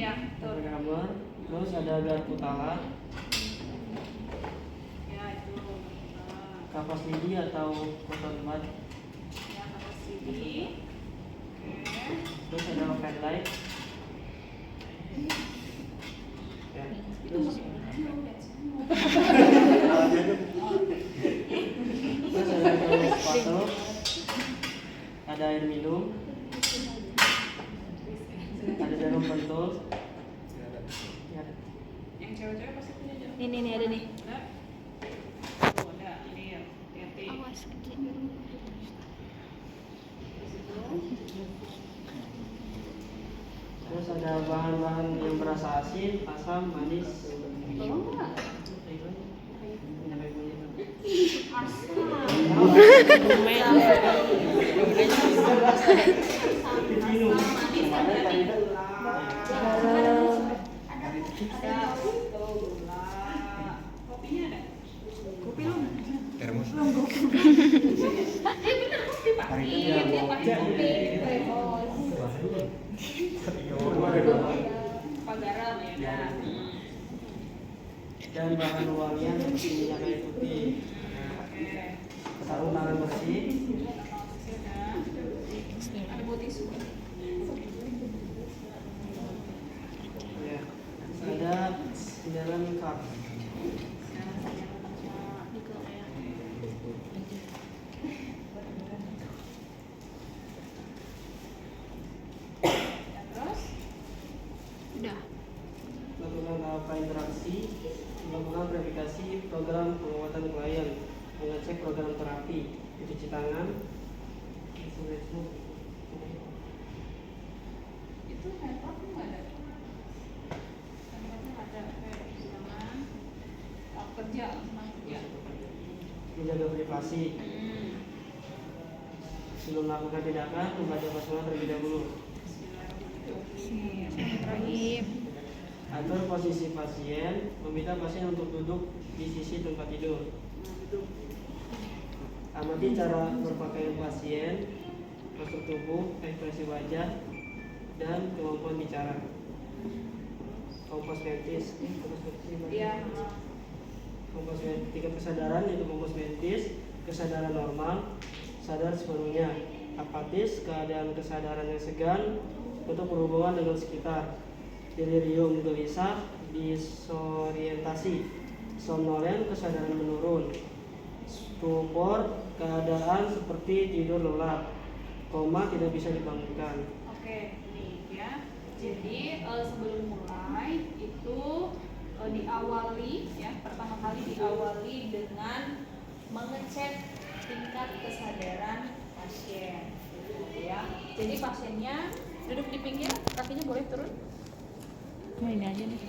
ya, betul. Gambar. Terus ada garpu talas, Ya, itu. kapas lidi atau koton bat. Ya, kapas lidi. Oke. Terus ada fan light. Ya. Terus ada gaun sepatu, ada air minum, ada jarum pentul. Ya. Yang cewek-cewek pasti punya jarum. Ini ada nih. Ada. Tuh, ada. Ini ya, hati-hati. Awas kecil. Di situ. Terus ada bahan-bahan yang berasa asin, asam, manis. Tolong nggak? Kopinya ada? Kopi lu? Termos. Bener kopi Pak. Iya, dia pakai kopi. Pak garam ya kan. Dan bahan wangian seperti minyak kayu putih. Oke. Sarung tangan bersih. Ada buat tisu. Ya. Ada sindaran kap. Terus Udah. Melakukan tahap interaksi, melakukan verifikasi program penguatan klien, mengecek program terapi, mencuci tangan, itu handphone nggak ada? Handphone ada kayak jangan kerja langsung kerja. menjaga privasi. Sebelum melakukan tindakan, membaca basmalah terlebih dahulu. Bismillahirrahmanirrahim. Atur posisi pasien, meminta pasien untuk duduk di sisi tempat tidur. Amati cara berpakaian pasien, postur tubuh, ekspresi wajah, dan kemampuan bicara. Kompos mentis, Iya. kompos mentis, tingkat kesadaran yaitu kompos mentis, kesadaran normal, sadar sepenuhnya, apatis, keadaan kesadaran yang segan untuk berhubungan dengan sekitar, delirium gelisah, disorientasi, somnolen, kesadaran menurun, stupor, keadaan seperti tidur lelap, koma, tidak bisa dibangunkan. Oke, nih ya. Jadi sebelum mulai itu diawali ya, pertama kali diawali dengan mengecek tingkat kesadaran pasien, ya. Jadi pasiennya duduk di pinggir, kakinya boleh turun. Nah, ini aja nih.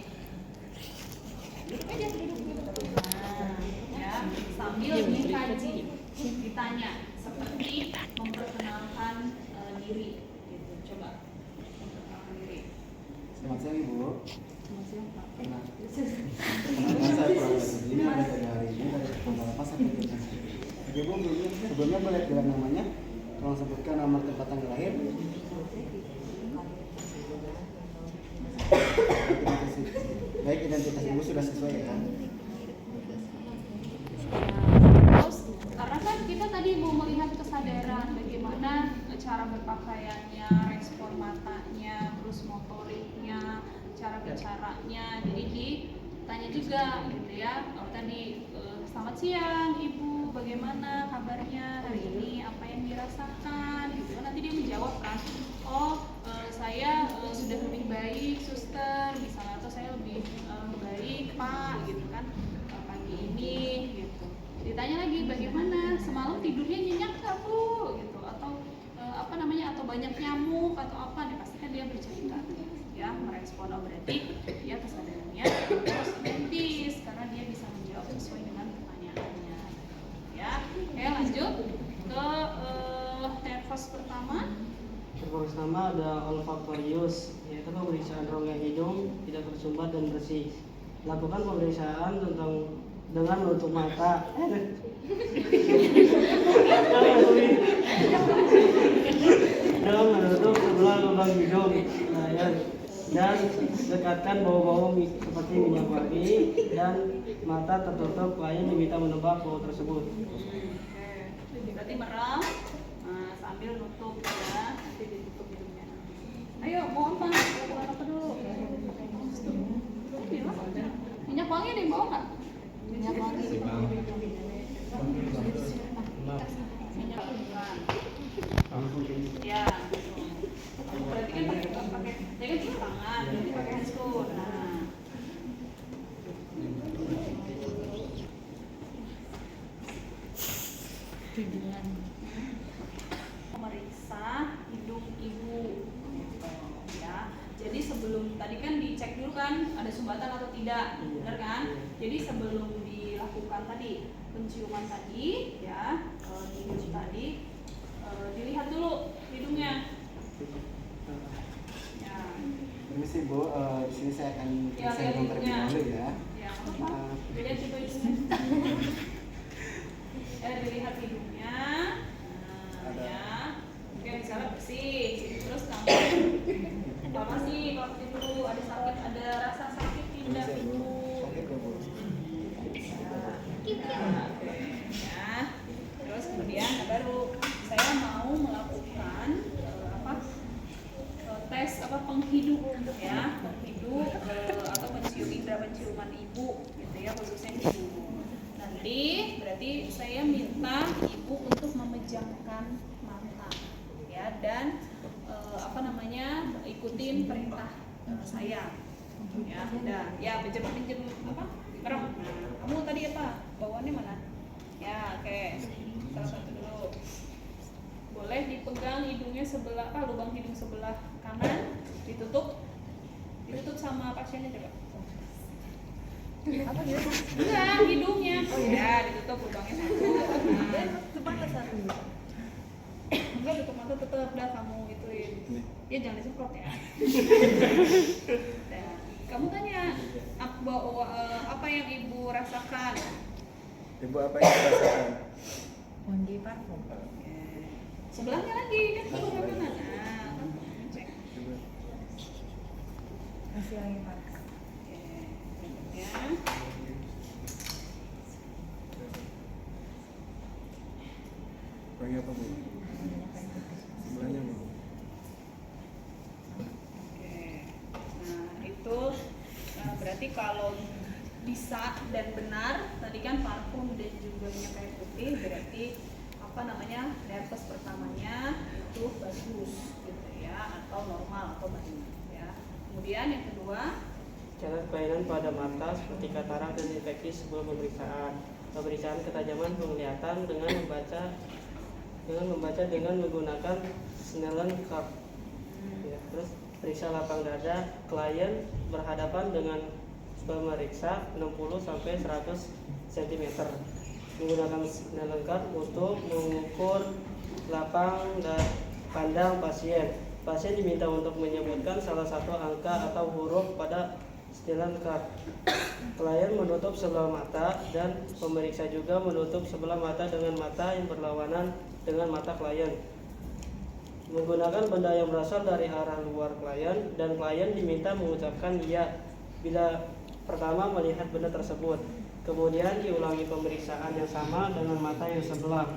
Duduk aja, duduk. Nah, ya, sambil dikaji, ditanya seperti memperkenalkan diri, gitu. Coba memperkenalkan diri. Selamat siang Ibu. Selamat siang, Pak. Kenapa saya proses ini pada hari ini dari tanggal apa sampai dengan Oke Bu, sebelumnya boleh bilang namanya, tolong sebutkan nomor tempat tanggal lahir. Baik, identitas Ibu sudah sesuai ya. Terus, karena kan kita tadi mau melihat kesadaran bagaimana cara berpakaiannya, respon matanya, terus motoriknya, cara bicaranya. Jadi ditanya juga gitu ya. Oh, tadi selamat siang Ibu, bagaimana kabarnya hari ini? Apa yang dirasakan? Gitu. Nanti dia menjawab kan. Oh, saya sudah lebih baik, suster, misalnya, atau saya lebih baik, Pak, gitu kan. Pagi ini gitu. Ditanya lagi bagaimana semalam tidurnya nyenyak nggak Bu, gitu, atau atau banyak nyamuk atau apa, nih pasti kan dia bercerita ya, merespon. Oh, berarti dia kesadarannya terus mentis karena dia bisa menjawab sesuai dengan pertanyaannya ya. Oke, lanjut ke nervous pertama. Nervous pertama ada olfaktorius, yaitu pemeriksaan rongga hidung tidak tersumbat dan bersih. Lakukan pemeriksaan dengan menutup mata. Dengan menutup sebelah lubang hidung. Nah, ya. dan dekatkan bau-bau seperti minyak wangi dan mata tertutup. Klien diminta menebak bau tersebut. Oke, berarti merem, sambil nutup ya, nanti ditutup hidungnya. Ayo, mau apa? Mau apa dulu? Minyak wangi ada yang bawa nggak? Minyak wangi. Minyak ya, berarti kan pakai, jadi kan cuci tangan, berarti pakai handscoon. Nah, memeriksa hidung ibu, gitu, ya. Jadi sebelum tadi kan dicek dulu kan ada sumbatan atau tidak, benar kan? Jadi sebelum dilakukan tadi penciuman tadi, ya, di hidung tadi. Dilihat dulu hidungnya. Ya. Permisi Bu, di sini saya akan Ya, periksa hidung terlebih hidungnya. dahulu ya. Ya, apa? Dilihat coba hidungnya. Dilihat hidungnya. Nah, ya. Oke, misalnya bersih. Terus kamu apa sih kalau itu ada sakit, ada rasa sakit tidak Permisi Bu, ibu? sakit ya Bu. Ya. Terus kemudian baru saya mau melakukan tes penghidup ya, penghidup atau indera penciuman ibu gitu ya, khususnya di hidung. Nanti berarti saya minta ibu untuk memejamkan mata ya, dan ikutin perintah saya ya. Udah ya, pinjem merem. Nah, kamu tadi apa bawaannya mana ya? Oke, salah satu dulu. Boleh dipegang hidungnya sebelah lubang hidung sebelah kanan, ditutup sama pasiennya coba. Apa gitu? Enggak, hidungnya. Ya, ditutup lubangnya satu. Nah, enggak, tutup mata tetap dah kamu ituin. Ya jangan disemprot ya. Nah, kamu tanya apa yang ibu rasakan? Ibu apa yang dirasakan? Wangi parfum. Sebelahnya lagi kan hidung kanan. Nah, kan cek. Masih wangi parfum. Ya. Wangi apa Bu? Sebelahnya Bu. Oke. Nah, itu berarti kalau bisa dan benar tadi kan parfum dan juga minyak kayu putih, berarti nervous pertamanya itu bagus gitu ya, atau normal atau baik ya. Kemudian yang kedua, Catat kelainan pada mata seperti katarak dan infeksi sebelum pemeriksaan. Pemeriksaan ketajaman penglihatan dengan membaca dengan menggunakan Snellen curve. Ya, terus periksa lapang dada. Klien berhadapan dengan pemeriksa 60 sampai 100 cm. Menggunakan Snellen curve untuk mengukur lapang dan pandang pasien. Pasien diminta untuk menyebutkan salah satu angka atau huruf pada Snellen curve. Klien menutup sebelah mata dan pemeriksa juga menutup sebelah mata dengan mata yang berlawanan dengan mata klien. Menggunakan benda yang berasal dari arah luar klien, dan klien diminta mengucapkan ya bila pertama melihat benda tersebut. Kemudian diulangi pemeriksaan yang sama dengan mata yang sebelah.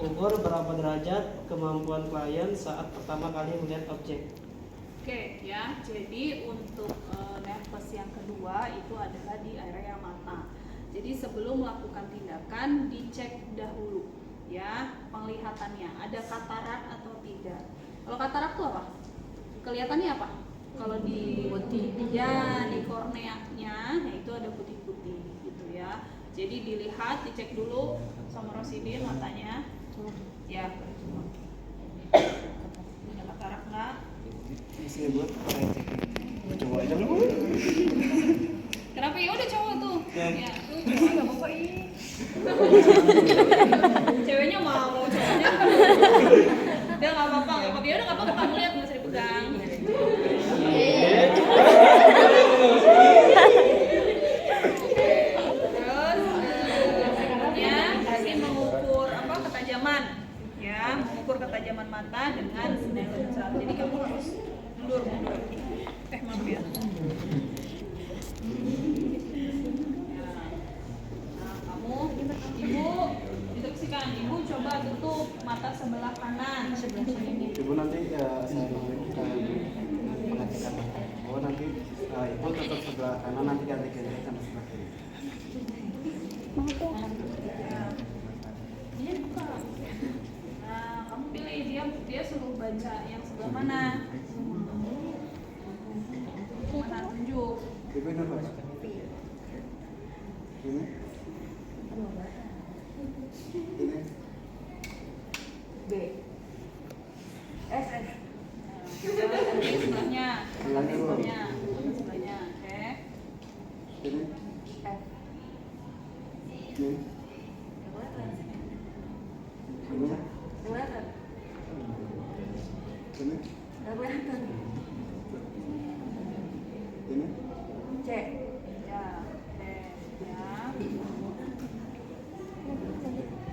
Ukur berapa derajat kemampuan klien saat pertama kali melihat objek. oke ya. Jadi untuk nervous yang kedua itu adalah di area mata. Jadi sebelum melakukan tindakan dicek dahulu ya penglihatannya, ada katarak atau tidak. Kalau katarak itu apa? Kelihatannya apa? Kalau di ya di korneanya itu ada putih-putih gitu ya. Jadi dilihat, dicek dulu sama Rosidin matanya. Ya. Punya katarak nggak? Isi Bu, saya cek. Coba aja Bu. Kenapa ya udah cowok tuh? Ya. Ya, tuh cowok nggak apa-apa ini. Ceweknya mau, cowoknya kan. Udah nggak apa-apa, ya udah nggak apa-apa, kamu lihat nggak usah dipegang. Terus selanjutnya kasih mengukur ketajaman, ya, mengukur ketajaman mata dengan Snellen curve. Jadi kamu harus mundur. Maaf ya. Nah, kamu, ibu, instruksikan. Ibu coba tutup mata sebelah kanan, sebelah sini. Ibu nanti saya memberikan pengecekan mata. Oh nanti ibu tetap sebelah kanan, nanti ganti-ganti sama sebelah kiri. Ini buka. Nah, kamu pilih dia suruh baca yang sebelah mana? Mana tunjuk? Ibu ini apa? Ini? Ini? B. S. Coba tadi sebelahnya, Sebelahnya dulu. sebelahnya, oke. Ini? F. Ini? Ini? Kelihatan. Ini? Nggak kelihatan. Ini? C. Ya, oke, ya.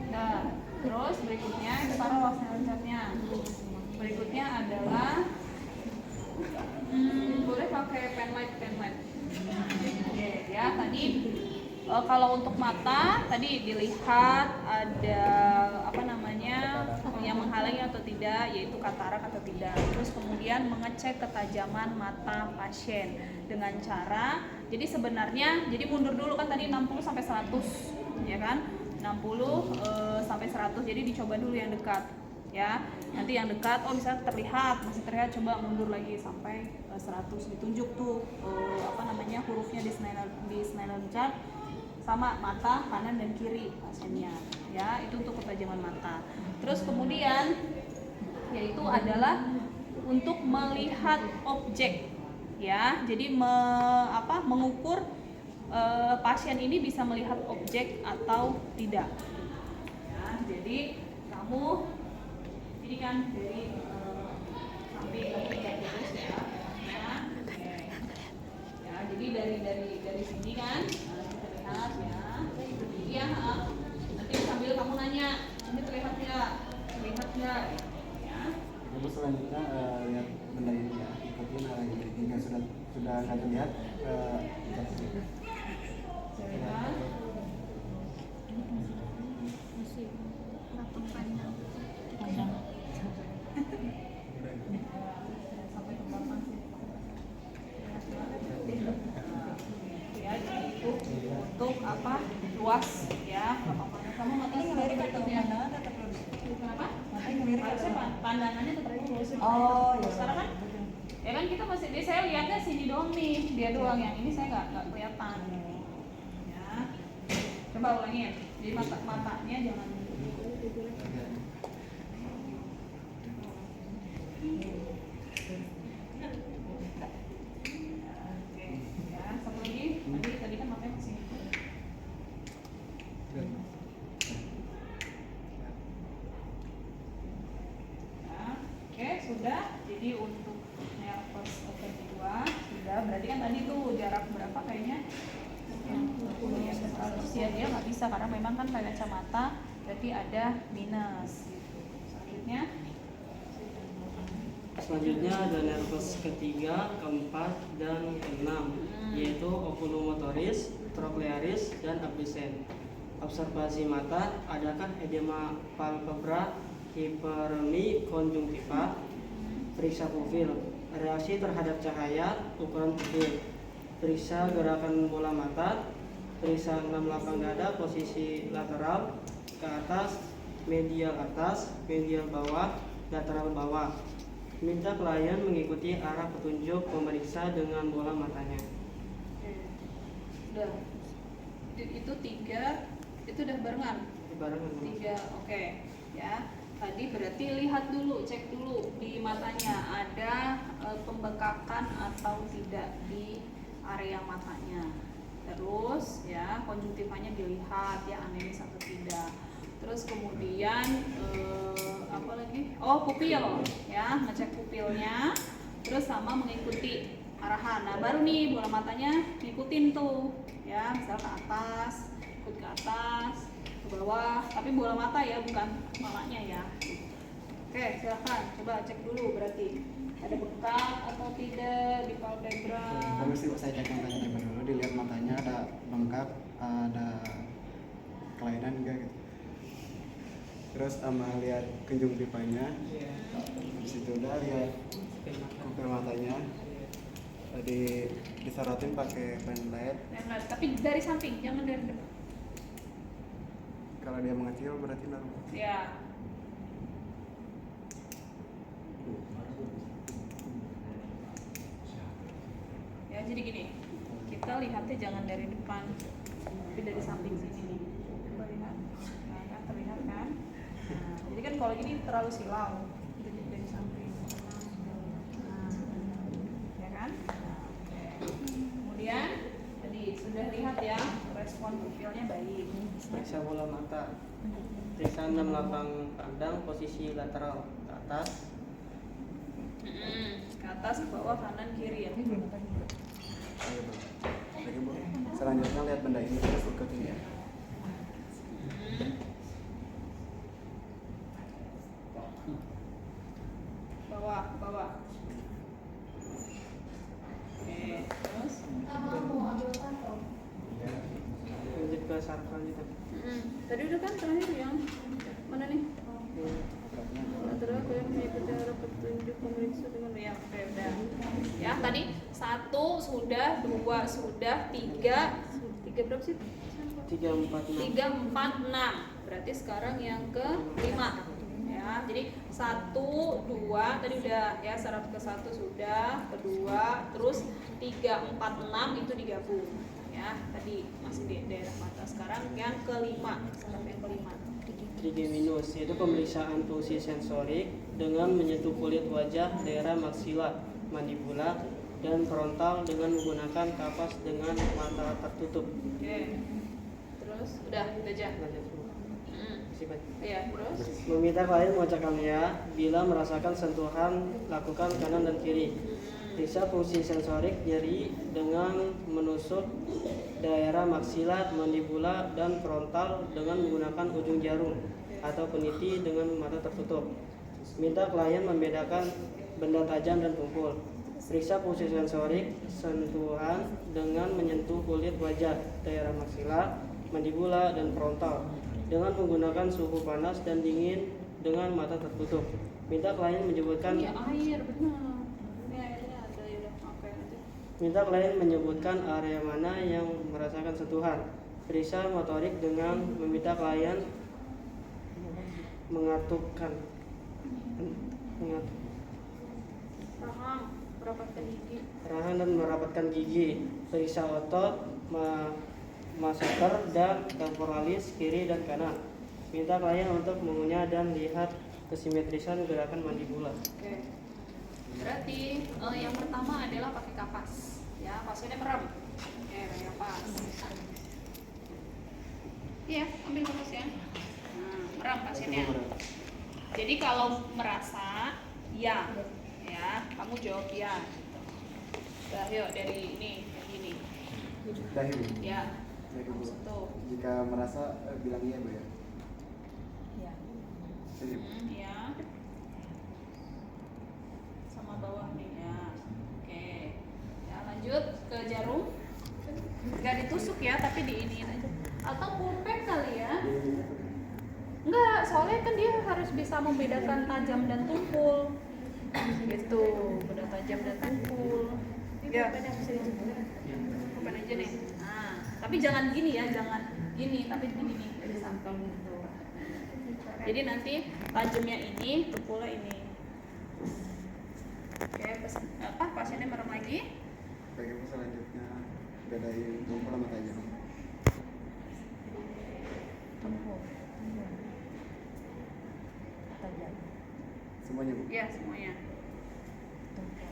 Nah, terus berikutnya kita taruh selanjutnya. Berikutnya adalah boleh pakai pen light. Oke, ya tadi kalau untuk mata tadi dilihat ada apa namanya yang menghalangi atau tidak, yaitu katarak atau tidak. Terus kemudian mengecek ketajaman mata pasien dengan cara, jadi sebenarnya jadi mundur dulu kan tadi 60 sampai 100 ya kan, 60 sampai 100, jadi dicoba dulu yang dekat ya. Nanti yang dekat misalnya masih terlihat, coba mundur lagi sampai 100, ditunjuk tuh apa namanya hurufnya di Snellen chart sama mata kanan dan kiri pasiennya ya, itu untuk ketajaman mata. Terus kemudian yaitu adalah untuk melihat objek ya, jadi mengukur pasien ini bisa melihat objek atau tidak ya. Jadi kamu ini kan dari samping kamu lihat terus ya. Ya, jadi dari sini kan kita lihat ya. Iya, nanti sambil kamu nanya, ini terlihat nggak? Ya. Ibu selanjutnya lihat benda ini ya, ikutin arah ini. Jika sudah nggak terlihat, Terlihat. Sampai ke belakang sih. Ya, jadi itu untuk apa? Luas ya. Kamu matanya ngelirik tetap ya? Kenapa? Harusnya pandangannya tetap lurus. Oh, iya. Sekarang kan? Ya kan kita masih, saya lihatnya sini doang nih, dia doang, yang ini saya nggak kelihatan. Ya. Coba ulangin. Jadi matanya jangan. Oke, ya satu lagi. Tadi kan matanya masih. Ya, oke sudah. Jadi untuk nervous kedua sudah. Berarti kan tadi tuh jarak berapa kayaknya? 20 ya, 100 ya, dia nggak bisa karena memang kan pakai kacamata, berarti ada minus. Selanjutnya ada nervus ketiga, keempat, dan keenam, yaitu oculomotoris, troclearis, dan abdusen. Observasi mata, adakah edema palpebra, hiperemi konjungtiva, periksa pupil, reaksi terhadap cahaya, ukuran pupil, periksa gerakan bola mata, periksa 6 lapang dada, posisi lateral, ke atas, medial bawah, lateral bawah. Minta klien mengikuti arah petunjuk pemeriksa dengan bola matanya. Udah. Itu 3, itu udah barengan. Barengan. 3, oke. Ya. Tadi berarti lihat dulu, cek dulu di matanya ada pembekakan atau tidak di area matanya. Terus ya konjungtivanya dilihat ya anemis atau tidak. Terus kemudian apa lagi? Oh, pupil ya, ngecek pupilnya. Terus sama mengikuti arahan. Nah, baru nih bola matanya ngikutin tuh ya, misal ke atas, ikut ke atas, ke bawah, tapi bola mata ya, bukan kepalanya ya. Oke, silakan coba cek dulu berarti. ada bengkak atau tidak di palpebra. Permisi Bu, saya cek matanya dulu, dilihat matanya ada bengkak, ada kelainan enggak gitu. Terus sama lihat kunjung pipanya, Iya. habis itu udah lihat pupil matanya. Tadi disorotin pakai penlight. Nah, tapi dari samping, jangan dari depan. Kalau dia mengecil berarti normal. Ya. Ya, jadi gini. Kita lihatnya jangan dari depan, tapi dari samping sini nih. Coba lihat. Nah, kan terlihat kan? Nah, jadi kan kalau gini terlalu silau. Jadi dari samping. Nah, ya kan? Nah, oke. Kemudian tadi sudah lihat ya, respon pupilnya baik. Periksa bola mata. Periksa 6 lapang pandang posisi lateral ke atas. Ke atas, ke bawah, kanan, kiri ya. Ayo Bu. Lagi Bu. Selanjutnya lihat benda ini terus ikutin ya. Bawah, bawah. Oke, terus. Lanjut ke saraf selanjutnya. Tadi udah kan terakhir yang mana nih? Lateral yang mengikuti arah petunjuk pemeriksa dengan ya, oke udah. Ya tadi 1 sudah, 2 sudah, 3 berapa sih? 3, 4, 6. 3, 4, 6. Berarti sekarang yang ke-5. Ya, jadi 1, 2 tadi udah ya, saraf ke-1 sudah, kedua, terus 3, 4, 6 itu digabung. Ya, tadi masih di daerah mata. Sekarang yang ke-5, saraf yang ke-5. Trigeminus, yaitu pemeriksaan fungsi sensorik dengan menyentuh kulit wajah, daerah maksila, mandibula, dan frontal dengan menggunakan kapas dengan mata tertutup. Oke. Terus udah aja. Lanjut Bu. Sifat. Iya, terus Meminta klien mengocokkannya bila merasakan sentuhan, lakukan kanan dan kiri. Periksa fungsi sensorik nyeri dengan menusuk daerah maksila, mandibula, dan frontal dengan menggunakan ujung jarum atau peniti dengan mata tertutup. Minta klien membedakan benda tajam dan tumpul. Periksa fungsi sensorik sentuhan dengan menyentuh kulit wajah, daerah maksila, mandibula, dan frontal dengan menggunakan suhu panas dan dingin dengan mata tertutup. Minta klien menyebutkan iya air benar. Ini airnya ada ya udah. Oke, lanjut. Minta klien menyebutkan area mana yang merasakan sentuhan. Periksa motorik dengan meminta klien mengatukkan Rahang, merapatkan gigi. rahang dan merapatkan gigi. Periksa otot, masseter dan temporalis kiri dan kanan. Minta klien untuk mengunyah dan lihat kesimetrisan gerakan mandibula. Oke. Berarti yang pertama adalah pakai kapas. Ya, pasiennya merem. Oke, pakai kapas. Iya, ambil kapasnya. Nah, merem pasiennya. Jadi kalau merasa ya, kamu jawab ya. Udah, yuk dari ini, kayak gini. Dahi Bu. Ya. Dahi Bu. Tuh. Jika merasa bilang iya Bu ya. Ya. Ini Bu. Ya. Sama bawah nih ya. Oke. Ya, lanjut ke jarum. Gak ditusuk ya, tapi diiniin aja. Atau pulpen kali ya. Enggak, soalnya kan dia harus bisa membedakan tajam dan tumpul. Gitu, beda tajam dan tumpul. Ya, pulpen aja nih. Nah, tapi jangan gini ya, jangan gini, tapi gini nih dari samping gitu. Jadi nanti tajamnya ini, tumpulnya ini. Oke, pasiennya merem lagi. Bagi Bu, selanjutnya bedain tumpul sama tajam. Semuanya Bu. Ya, semuanya. Oke.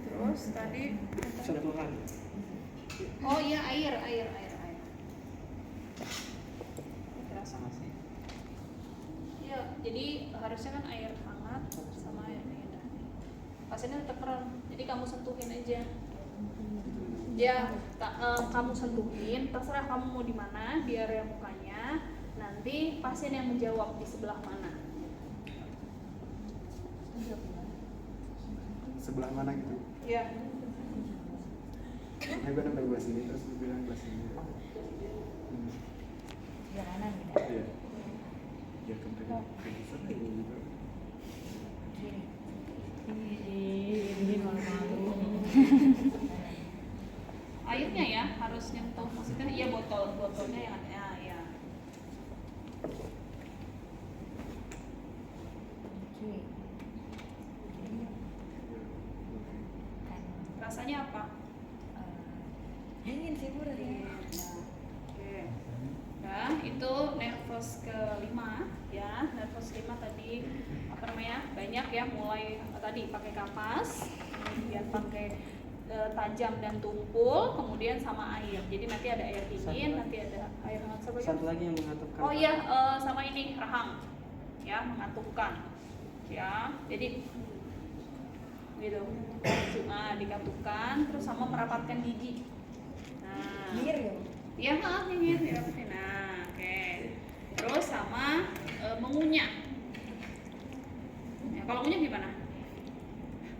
Terus tadi Sentuhan. oh iya air. Terasa nggak sih? Iya, jadi harusnya kan air hangat sama air dingin. Pasiennya tetap merem, jadi kamu sentuhin aja. Kamu sentuhin, terserah kamu mau di mana di area mukanya. Nanti pasien yang menjawab di sebelah mana. Sebelah mana gitu? Ya. Nah, gue nempel belah sini terus gue bilang belah sini. Sebelah kanan gitu. Iya. Ya kan tadi bisa kayak gitu. Kiri. Ini malu-malu. Airnya ya harus nyentuh, maksudnya iya botolnya yang ya. Kiri. Kanan. Rasanya apa? Dingin sih Bu rasanya. Oke. Ya, itu nervous ke-5 ya. Nervous 5 tadi apa namanya? Banyak ya, mulai tadi pakai kapas, kemudian pakai tajam dan tumpul, kemudian sama air. Jadi nanti ada air dingin, nanti ada air hangat. Satu lagi yang mengatupkan. Oh iya, sama ini rahang, ya mengatupkan, ya. Jadi gitu, cuma dikatupkan, terus sama merapatkan gigi. Nah, Nyir ya. iya maaf nyengir dirapatin. Nah, oke. Terus sama mengunyah. Ya, kalau ngunyah gimana?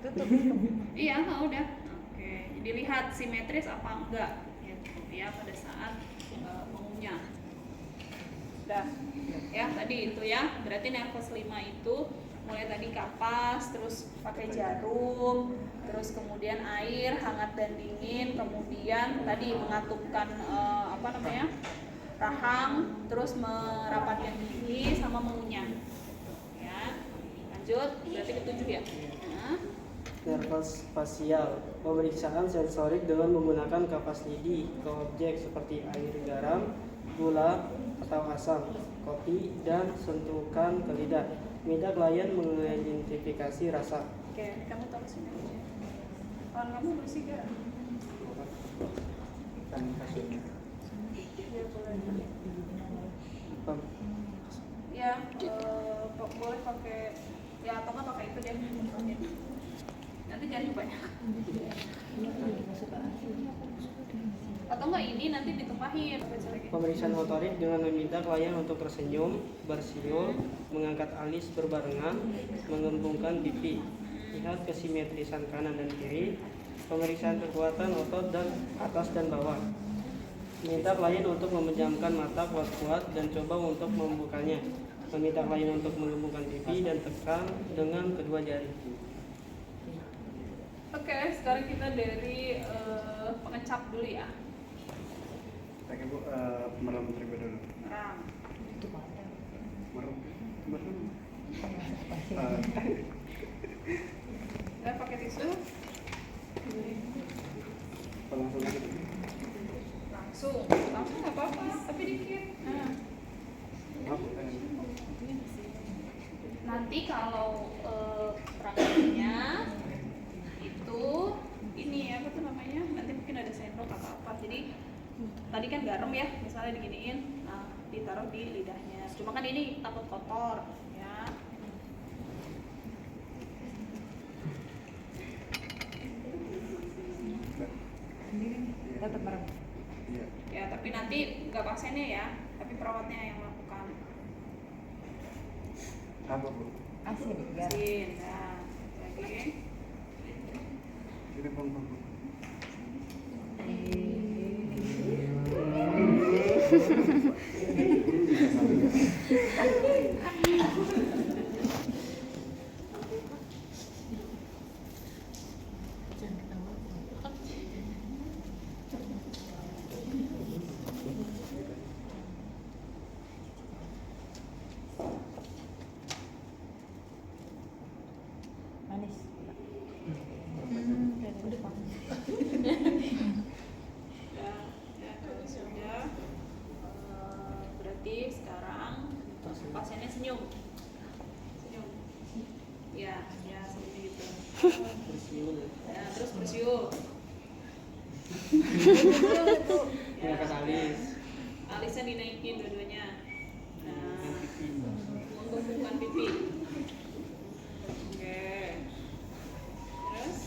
Tutup. Iya, udah. Oke, jadi lihat simetris apa enggak gitu ya pada saat mengunyah. Udah. Ya, tadi itu ya. Berarti nervous 5 itu mulai tadi kapas, terus pakai jarum, terus kemudian air hangat dan dingin, kemudian tadi mengatupkan rahang, terus merapatkan gigi sama mengunyah. Ya. Lanjut, berarti ke-7 ya. Nah. Nervous fasial, pemeriksaan sensorik dengan menggunakan kapas lidi ke objek seperti air garam, gula atau asam, kopi, dan sentuhkan ke lidah. Minta klien mengidentifikasi rasa. Oke, kamu taruh sini aja. Tangan kamu bersih gak? Kan kasurnya. Iya, boleh. Pem- Ya, boleh pakai ya atau nggak pakai itu deh. Nanti jangan banyak. Atau enggak ini nanti ditumpahin. Pemeriksaan motorik dengan meminta klien untuk tersenyum, bersiul, mengangkat alis berbarengan, mengembungkan pipi. Lihat kesimetrisan kanan dan kiri. Pemeriksaan kekuatan otot dan atas dan bawah. Minta klien untuk memejamkan mata kuat-kuat dan coba untuk membukanya. Meminta klien untuk mengembungkan pipi dan tekan dengan kedua jari. Oke, sekarang kita dari pengecap dulu ya. Pakai Bu merem terlebih dulu. Merang. Merem. Dan pakai tisu. Langsung aja. Langsung nggak apa-apa, tapi dikit. Nah. Nanti kalau perangkatnya itu ini ya apa tuh namanya, nanti mungkin ada sendok atau apa, jadi tadi kan garam ya misalnya diginiin, nah ditaruh di lidahnya, cuma kan ini takut kotor ya. Tetap merem. Iya. Ya tapi nanti nggak pasiennya ya, tapi perawatnya yang melakukan. Apa Bu? Asin ya. Asin, nah lagi. Ini Bang. Manis. Udah Pak. Ya kalau sudah berarti sekarang pasiennya senyum. Ya seperti itu. Bersiul. Ya, terus bersiul. Mengangkat alis. Alisnya dinaikin dua-duanya. Nah, menggembungkan pipi. Oke. Terus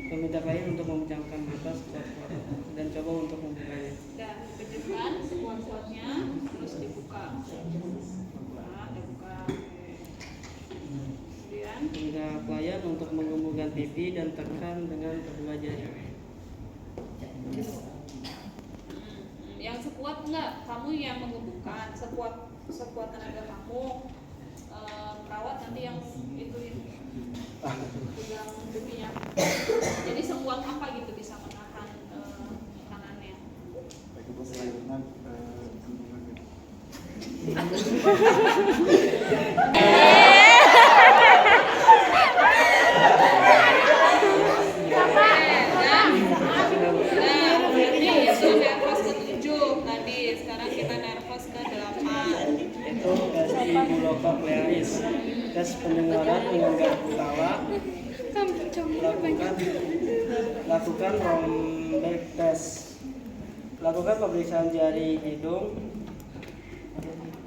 Meminta klien untuk memejamkan mata sekuat-kuat dan coba untuk membukanya. Dan pejamkan sekuat-kuatnya, terus dibuka. Nah, dibuka. Kemudian Minta klien untuk menggembungkan pipi dan tekan dengan kedua jari. yang sekuat enggak? Kamu yang menggembungkan, sekuat tenaga kamu. Perawat nanti yang ituin pegang pipinya. Jadi sekuat apa gitu bisa menahan tangannya. Baik, Ibu, selanjutnya Itu nervous ke-7 tadi, sekarang kita nervous ke-8. Itu tes bulococlearis, tes pendengaran dengan garuk kepala. Lakukan Rombeck test. Lakukan pemeriksaan jari hidung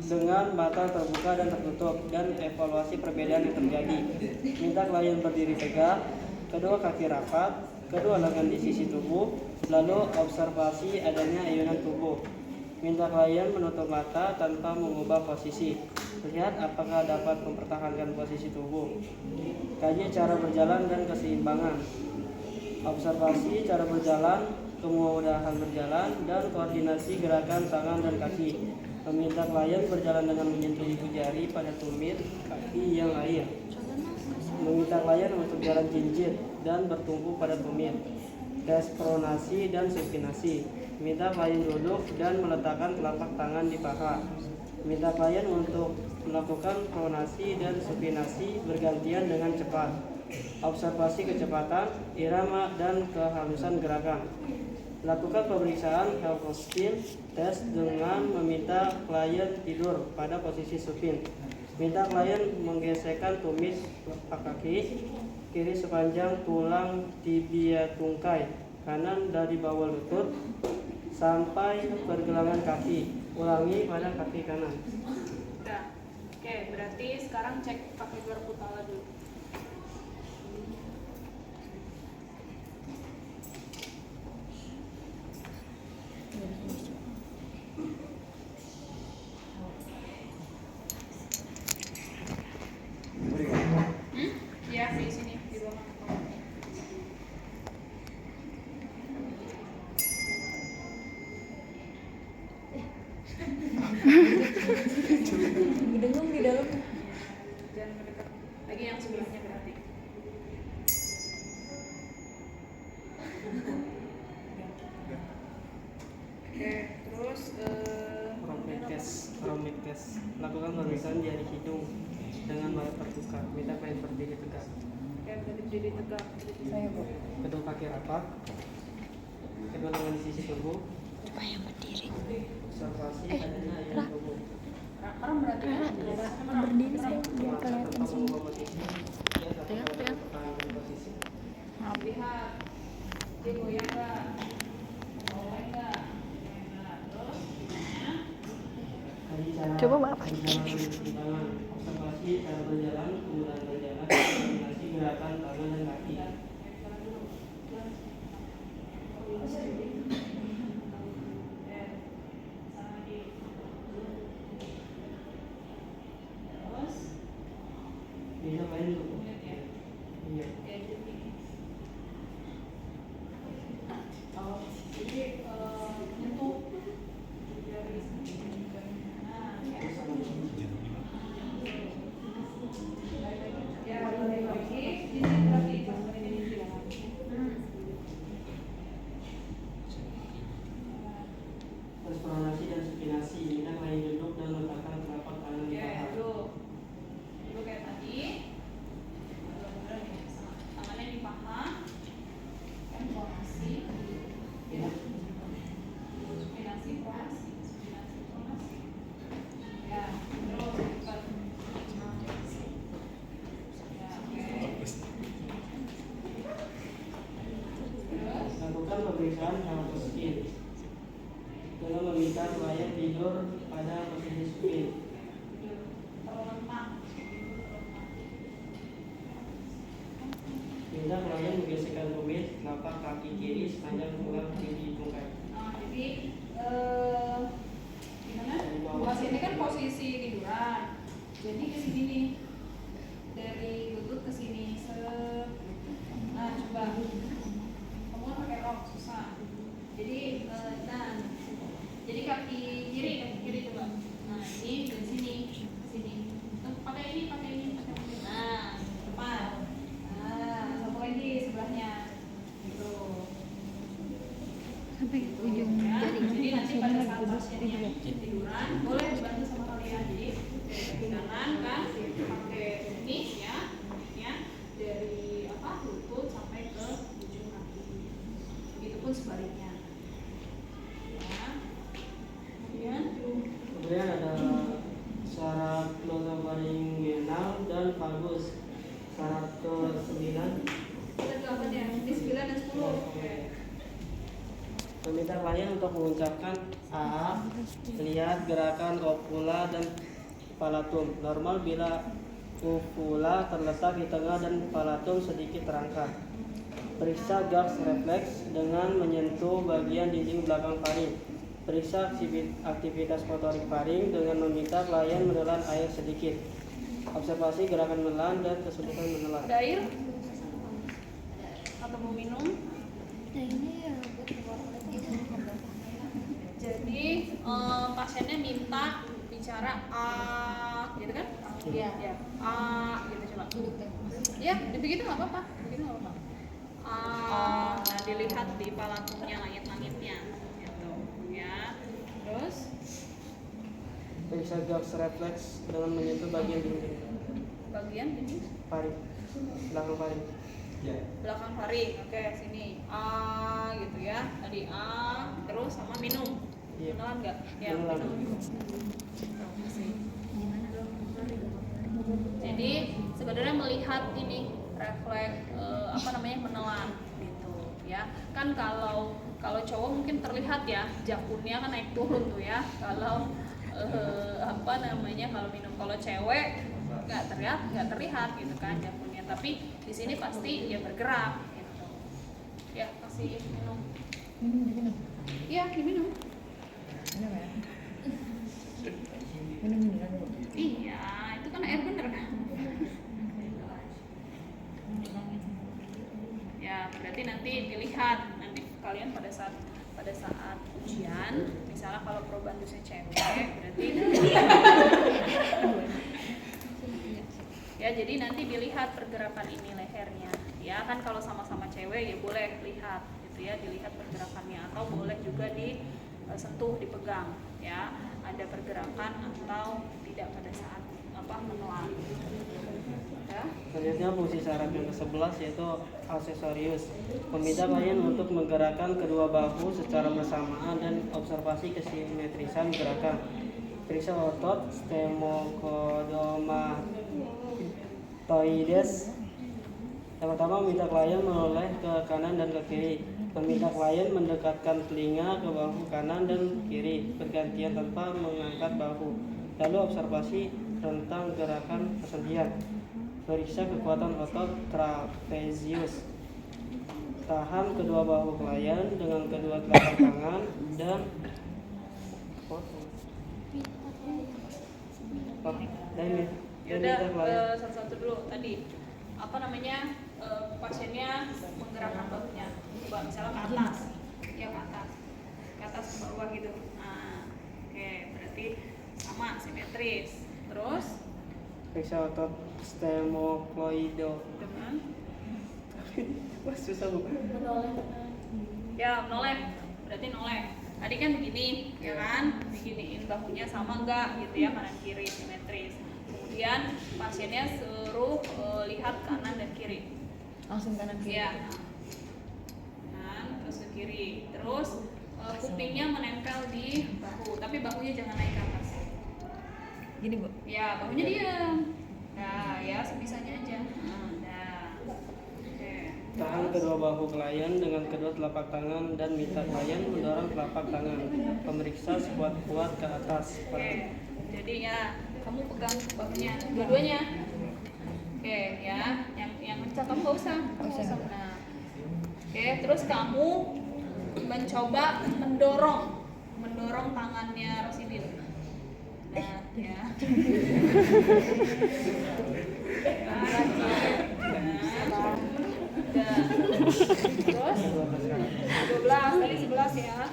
dengan mata terbuka dan tertutup dan evaluasi perbedaan yang terjadi. Minta klien berdiri tegak, kedua kaki rapat, kedua lengan di sisi tubuh, lalu observasi adanya ayunan tubuh. Minta klien menutup mata tanpa mengubah posisi. Lihat apakah dapat mempertahankan posisi tubuh. Kaji cara berjalan dan keseimbangan. Observasi cara berjalan, kemudahan berjalan, dan koordinasi gerakan tangan dan kaki. Meminta klien berjalan dengan menyentuh ibu jari pada tumit kaki yang lain. Meminta klien untuk jalan jinjit dan bertumpu pada tumit. Tes pronasi dan supinasi. Minta klien duduk dan meletakkan telapak tangan di paha. Minta klien untuk melakukan pronasi dan supinasi bergantian dengan cepat. Observasi kecepatan, irama, dan kehalusan gerakan. Lakukan pemeriksaan Helfenstein test dengan meminta klien tidur pada posisi supin. Minta klien menggesekkan tumit telapak kaki kiri sepanjang tulang tibia tungkai, kanan dari bawah lutut sampai pergelangan kaki. Ulangi pada kaki kanan. Udah. Oke, berarti sekarang cek pakai gelar kepala dulu. Ya, di sini di bawah. Dengung di dalam. Jangan mendekat. Lagi yang sebelahnya berarti. Oke, terus Rombeck test. Lakukan pemeriksaan jari hidung dengan mata terbuka. Minta klien berdiri tegak. oke, berdiri tegak. Saya, Bu. Kedua kaki rapat, kedua tangan di sisi tubuh. Observasi adanya ayunan tubuh. Orang berarti Berdiri saya biar kelihatan Tanpa semua. mengubah posisi. Lihat apakah dapat mempertahankan posisi. lihat dia goyang nggak, goyang nggak. Nah, terus gimana? Kaji cara Coba Bapak berjalan di tangan. Observasi cara berjalan, kemudahan berjalan, koordinasi gerakan tangan dan kaki. Bisa main dulu. Iya. Jadi nyentuh jari. Nah, ya lagi di sini berarti Terus pronasi dan supinasi. Kita main duduk dan meletakkan telapak tangan di paha. dulu kayak tadi. Tangannya di paha. Kan pronasi. Ya. Supinasi, pronasi. Ya, terus ya, oke. Lakukan pemeriksaan Helfenstein dengan meminta klien tidur pada posisi supin. Terlentang. Minta Peminta klien menggeserkan tumit telapak kaki kiri sepanjang tulang di tungkai. Jadi gimana? Luas ini kan posisi tiduran. Jadi ke sini nih. Dari lutut ke sini. Nah, coba. Kamu kan pakai rok susah. Jadi jadi kaki kiri coba. Nah, ini dari sini ke sini. Pakai ini. Nah, depan. Nah, satu lagi sebelahnya. Gitu. Sampai ujung Ya, jari. jadi nanti pada saat pasiennya tiduran boleh dibantu sama kalian. Jadi dari kanan kan pakai ini ya, dari lutut sampai ke ujung kaki. Begitupun sebaliknya. Ya. Kemudian ada syarat glosofaringeal dan vagus. Syarat ke-9. Kita jawabannya ini 9 dan 10. Oke. Meminta klien untuk mengucapkan A. Lihat gerakan opula dan palatum. Normal bila uvula terletak di tengah dan palatum sedikit terangkat. Periksa gaps refleks dengan menyentuh bagian dinding belakang faring. Periksa aktivitas motorik faring dengan meminta klien menelan air sedikit. Observasi gerakan menelan dan kesulitan menelan. Ada air? Atau mau minum? Nah ini ya Jadi pasiennya minta bicara A, gitu kan? Iya. Ya. A, gitu coba. Ya, begitu nggak apa-apa. A, nah dilihat di palatumnya, langit-langitnya, gitu. Ya. Terus Periksa gaps refleks dengan menyentuh bagian dinding bagian ini faring, belakang faring. belakang faring. Oke, sini A, gitu ya. Tadi A, terus sama minum. Iya. Menelan nggak? Ya, Menelan. minum. Jadi sebenarnya melihat ini refleks menelan gitu ya. Kan kalau cowok mungkin terlihat ya jakunnya kan naik turun tuh ya. Kalau kalau minum, kalau cewek nggak terlihat gitu kan jakunnya. Tapi di sini pasti ya bergerak gitu. Ya, kasih minum. Minum. Iya, diminum. Minum ya. Minum dulu. Iya, itu kan air bener kan? Ya, berarti nanti dilihat nanti kalian pada saat ujian, misalnya kalau probandusnya cewek, berarti ya jadi nanti dilihat pergerakan ini lehernya. Ya kan kalau sama-sama cewek ya boleh lihat gitu ya, dilihat pergerakannya atau boleh juga disentuh, dipegang ya. Ada pergerakan atau tidak pada saat menelan. Ya. Selanjutnya fungsi syarat yang ke-11 yaitu aksesorius. Meminta klien untuk menggerakkan kedua bahu secara bersamaan dan observasi kesimetrisan gerakan. Periksa otot stemokodomatoides. Yang pertama, meminta klien menoleh ke kanan dan ke kiri. Meminta klien mendekatkan telinga ke bahu kanan dan kiri bergantian tanpa mengangkat bahu. Lalu observasi tentang gerakan persendian. Periksa kekuatan otot trapezius. Tahan kedua bahu klien dengan kedua telapak tangan dan Ya udah satu-satu dulu tadi pasiennya menggerakkan bahunya, coba misalnya ke atas, ya ke atas ke bawah gitu. Nah, oke, berarti sama simetris. Terus periksa otot stemokloido. dengan Wah, susah bu. menoleh, berarti noleh. Tadi kan begini, ya kan? Beginiin bahunya sama enggak gitu ya, kanan kiri simetris. Kemudian pasiennya suruh lihat kanan dan kiri. Langsung kanan kiri. Ya. Kanan terus ke kiri. Terus kupingnya menempel di bahu, tapi bahunya jangan naik ke atas. Gini, Bu. Ya, bahunya diam. Nah, ya sebisanya aja. Nah. Oke. Tahan kedua bahu klien dengan kedua telapak tangan dan minta klien mendorong telapak tangan. Pemeriksa sekuat-kuat ke atas. Oke. Jadi ya, kamu pegang bahunya dua-duanya. Oke, ya. Yang kamu nggak usah. Nah, oke, terus kamu mencoba mendorong tangannya Rosidin. Nah, ya. Terus 12 tadi 11 ya.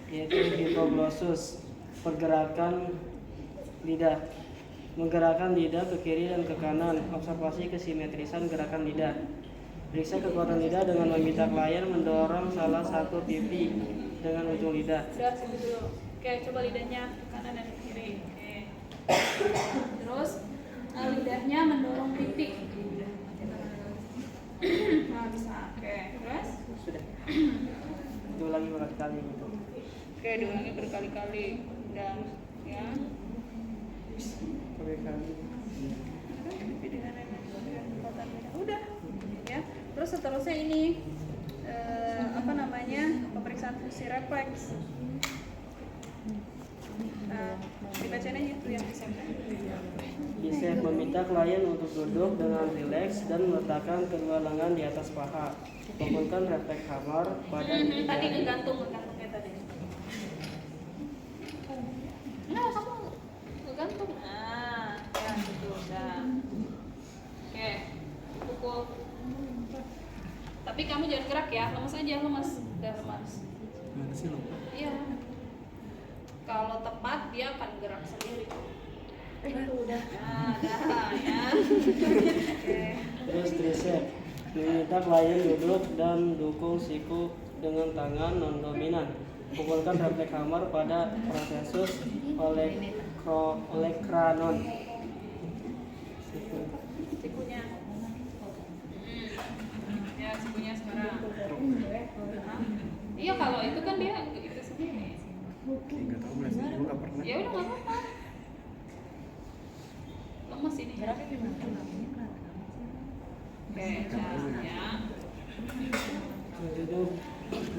Yaitu hipoglossus, pergerakan lidah, menggerakkan lidah ke kiri dan ke kanan, observasi kesimetrisan gerakan lidah. Periksa kekuatan lidah dengan meminta klien mendorong salah satu pipi dengan ujung lidah. Udah segitu dulu. Oke, coba lidahnya ke kanan dan ke kiri. Oke. Terus lidahnya mendorong pipi. Nah, bisa. Oke, terus Sudah. Diulangi berkali-kali gitu. oke, diulangi berkali-kali. Udah, ya. Berkali. Udah, ya. Terus seterusnya ini pemeriksaan fungsi refleks. Nah, dibacain aja tuh yang Bisa meminta klien untuk duduk dengan rileks dan meletakkan kedua lengan di atas paha. Fokuskan refleks hammer pada tadi ngegantungnya tadi. Nah, kamu ngegantung. Nah, ya gitu. Udah. Oke, pukul. Tapi kamu jangan gerak ya, lemas aja, lemas. Udah lemas. Mana sih lo? Iya. Kalau tepat dia akan gerak sendiri. Udah. Nah, dah ya. Oke. Terus tricep, meminta klien duduk dan dukung siku dengan tangan non dominan. Pukulkan refleks hammer pada prosesus olecranon. Sikunya. Ya, sikunya sekarang. Hah? Iya, kalau itu kan dia itu sendiri. Nggak tahu berarti gue nggak pernah. Ya udah nggak apa-apa. Lemes ini. Geraknya gimana? Oke, ya. Duduk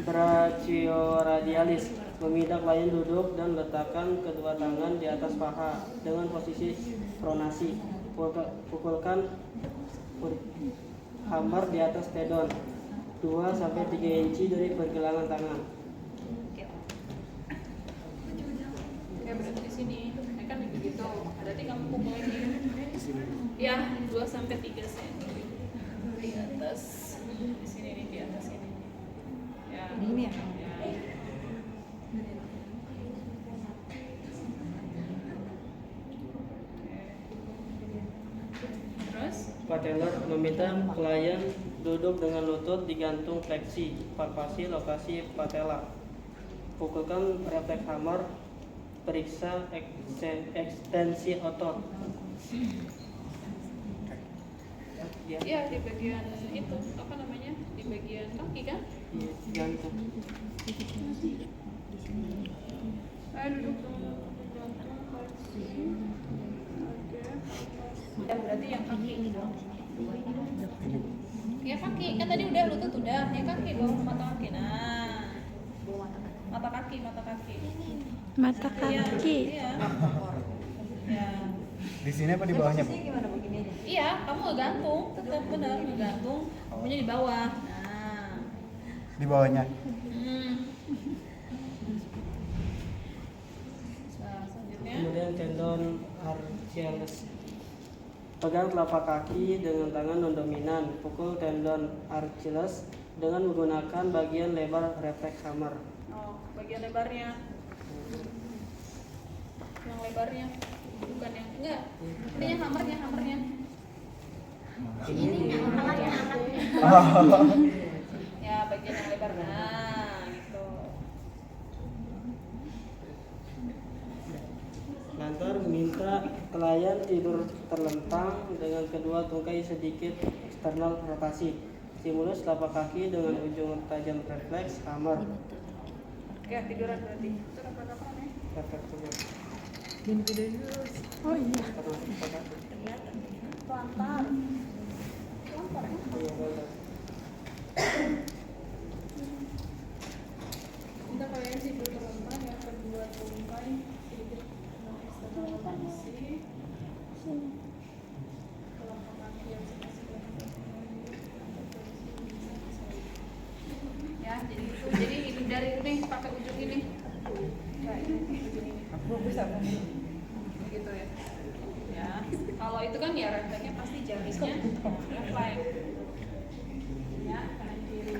brachioradialis, meminta klien duduk dan letakkan kedua tangan di atas paha dengan posisi pronasi. Pukulkan hammer di atas tendon 2-3 inci dari pergelangan tangan. Oke, berarti di sini. Ini kan begitu. Berarti kamu pukulin di ya 2-3 cm di atas. Di sini nih, di atas ini. Ya. Ini ya? Ya. Terus? Pak Taylor meminta klien duduk dengan lutut digantung fleksi, palpasi lokasi patella. Pukulkan refleks hammer, periksa ekstensi otot. Ya, Iya, di bagian itu apa namanya? Di bagian kaki kan? gantung. Ayo duduk dulu. Jantung, kaki. Oke. Ya, berarti yang kaki ini dong. Ya kaki, kan tadi udah lutut udah, ya kaki dong, mata kaki. Nah, mata kaki. Mata Iya, kaki. iya. Ya. Di sini apa di bawahnya, Bu? Gimana begini aja? Iya, kamu ngegantung, tetap benar ngegantung. Kamunya di bawah. Nah. Di bawahnya. Nah, selanjutnya. Kemudian tendon Achilles. Pegang telapak kaki dengan tangan non dominan. Pukul tendon Achilles dengan menggunakan bagian lebar refleks hammer. Oh, bagian lebarnya. Yang lebarnya, bukan yang enggak. Ini yang hammernya. Ini Ya, bagian yang lebar. Nah, gitu. Lantar minta klien tidur terlentang dengan kedua tungkai sedikit eksternal rotasi. Stimulus telapak kaki dengan ujung tajam refleks hammer. Oke, tiduran berarti. Itu apa nih? Refleks hammer. Jangan tidur dulu. Oh iya. Lantar. Kita kalian tidur terlentang, yang kedua tungkai sedikit eksternal rotasi. Telapak kaki yang sebelah jadi hindari ini pakai ujung ini. Kayak ini, ujung ini. Gitu ya. Ya, kalau itu kan ya refleksnya pasti jarinya refleks. Ya, kanan kiri.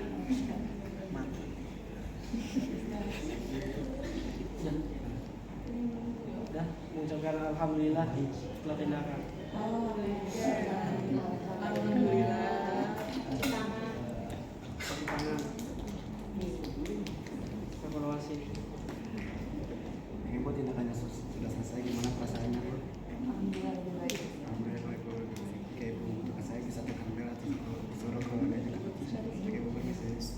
Udah mengucapkan alhamdulillah setelah tindakan. Alhamdulillah. Tepuk tangan. Evaluasi. Ibu tindakannya sudah selesai, gimana perasaannya Bu? Alhamdulillah lebih baik. Alhamdulillah baik Bu. Oke Bu, saya bisa tampil atau suruh keluarga juga. Oke Bu, permisi.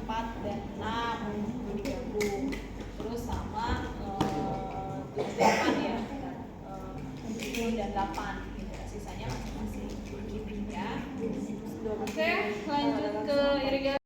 4 dan 6 digabung, terus sama 7 dan 8 ya, 7 dan 8 gitu. Sisanya masing-masing ya. Oke, lanjut ke irigasi.